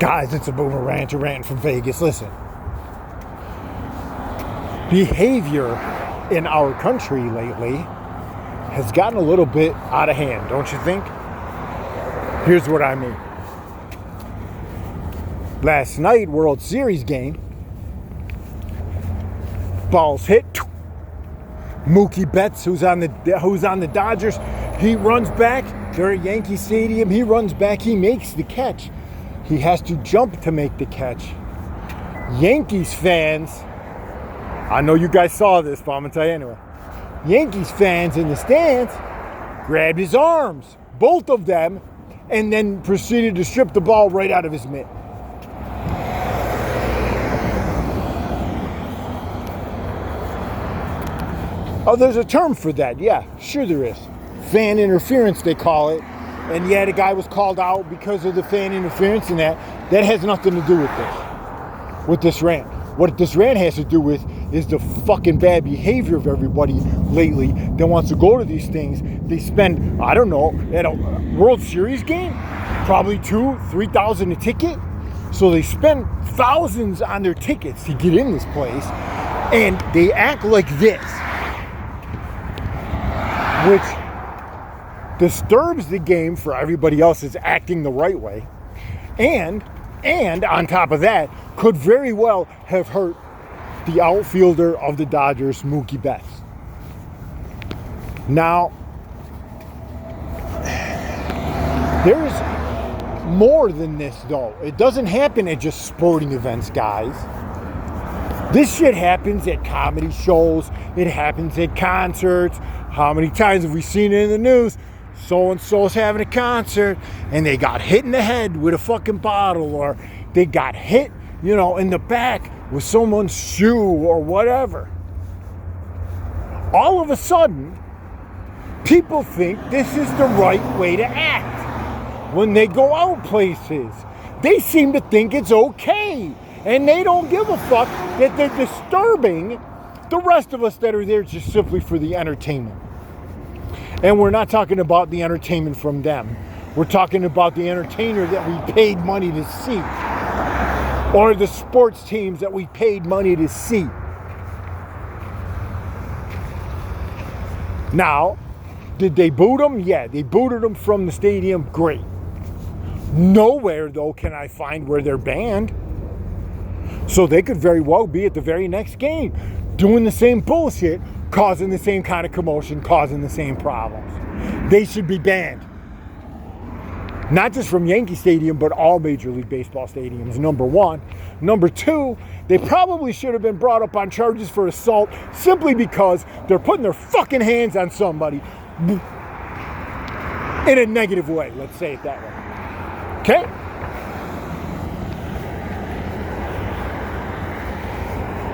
Guys, it's a Boomer Rant. You're ranting from Vegas. Listen. Behavior in our country lately has gotten a little bit out of hand, don't you think? Here's what I mean. Last night, World Series game. Balls hit. Mookie Betts, who's on the Dodgers, he runs back. They're at Yankee Stadium. He runs back. He makes the catch. He has to jump to make the catch. Yankees fans, I know you guys saw this, but I'm going to tell you anyway. Yankees fans in the stands grabbed his arms, both of them, and then proceeded to strip the ball right out of his mitt. Oh, there's a term for that. Yeah, sure there is. Fan interference, they call it. And yeah, the guy was called out because of the fan interference and that has nothing to do with this rant. What this rant has to do with is the fucking bad behavior of everybody lately that wants to go to these things. They spend, I don't know, at a World Series game, probably $2,000-$3,000 a ticket. So they spend thousands on their tickets to get in this place, and they act like this, which disturbs the game for everybody else is acting the right way, and on top of that, could very well have hurt the outfielder of the Dodgers, Mookie Betts. Now, there's more than this, though. It doesn't happen at just sporting events, guys. This shit happens at comedy shows. It happens at concerts. How many times have we seen it in the news? So-and-so's having a concert and they got hit in the head with a fucking bottle, or they got hit, in the back with someone's shoe or whatever. All of a sudden, people think this is the right way to act. When they go out places, they seem to think it's okay. And they don't give a fuck that they're disturbing the rest of us that are there just simply for the entertainment. And we're not talking about the entertainment from them. We're talking about the entertainer that we paid money to see. Or the sports teams that we paid money to see. Now, did they boot them? Yeah, they booted them from the stadium. Great. Nowhere, though, can I find where they're banned. So they could very well be at the very next game doing the same bullshit, causing the same kind of commotion, causing the same problems. They should be banned. Not just from Yankee Stadium, but all Major League Baseball stadiums, number one. Number two, they probably should have been brought up on charges for assault simply because they're putting their fucking hands on somebody in a negative way. Let's say it that way. Okay?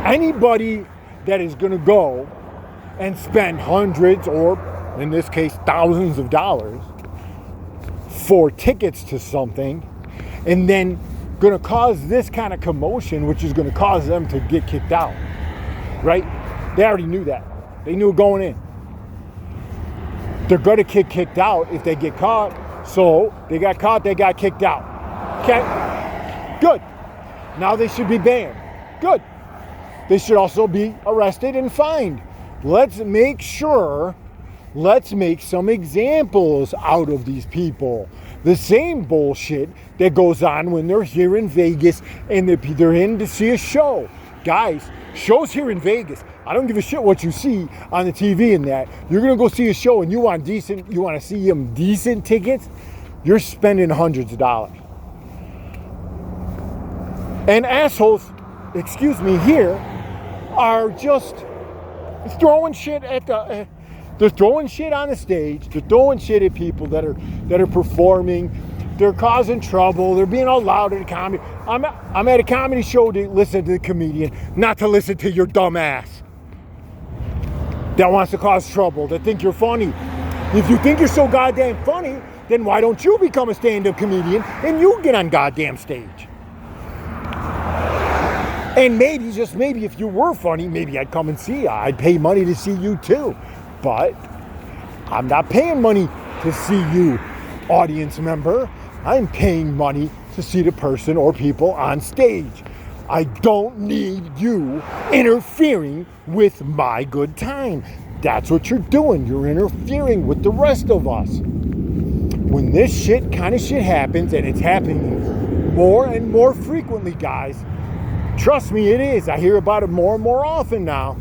Anybody that is going to go and spend hundreds, or in this case, thousands of dollars for tickets to something, and then going to cause this kind of commotion, which is going to cause them to get kicked out, right? They already knew that. They knew it going in. They're going to get kicked out if they get caught. So they got caught, they got kicked out. Okay? Good. Now they should be banned. Good. They should also be arrested and fined. Let's make some examples out of these people. The same bullshit that goes on when they're here in Vegas and they're in to see a show. Guys, shows here in Vegas, I don't give a shit what you see on the TV and that. You're going to go see a show and you want to see them decent tickets, you're spending hundreds of dollars. And assholes, here, are just throwing shit at they're throwing shit on the stage. They're throwing shit at people that are performing. They're causing trouble. They're being all loud at a comedy. I'm at a comedy show to listen to the comedian, not to listen to your dumb ass that wants to cause trouble, that think you're funny. If you think you're so goddamn funny, then why don't you become a stand-up comedian and you get on goddamn stage? And maybe, just maybe, if you were funny, maybe I'd come and see you. I'd pay money to see you too. But I'm not paying money to see you, audience member. I'm paying money to to see the person or people on stage. I don't need you interfering with my good time. That's what you're doing. You're interfering with the rest of us. When this kind of shit happens, and it's happening more and more frequently, guys, trust me, it is. I hear about it more and more often now.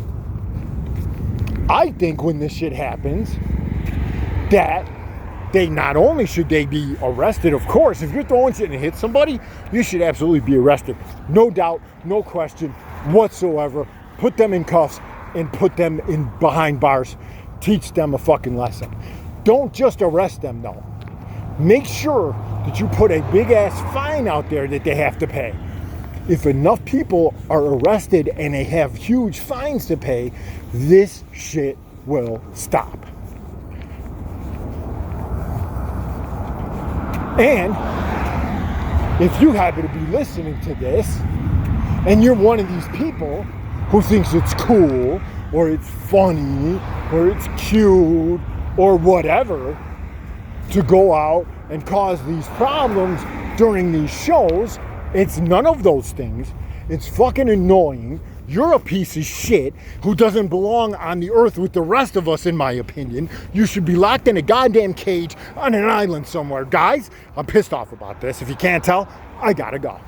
I think when this shit happens, that they not only should they be arrested, of course, if you're throwing shit and hit somebody, you should absolutely be arrested. No doubt, no question whatsoever. Put them in cuffs and put them in behind bars. Teach them a fucking lesson. Don't just arrest them though. Make sure that you put a big ass fine out there that they have to pay. If enough people are arrested and they have huge fines to pay, this shit will stop. And if you happen to be listening to this and you're one of these people who thinks it's cool or it's funny or it's cute or whatever to go out and cause these problems during these shows, it's none of those things. It's fucking annoying. You're a piece of shit who doesn't belong on the earth with the rest of us, in my opinion. You should be locked in a goddamn cage on an island somewhere. Guys, I'm pissed off about this. If you can't tell, I gotta go.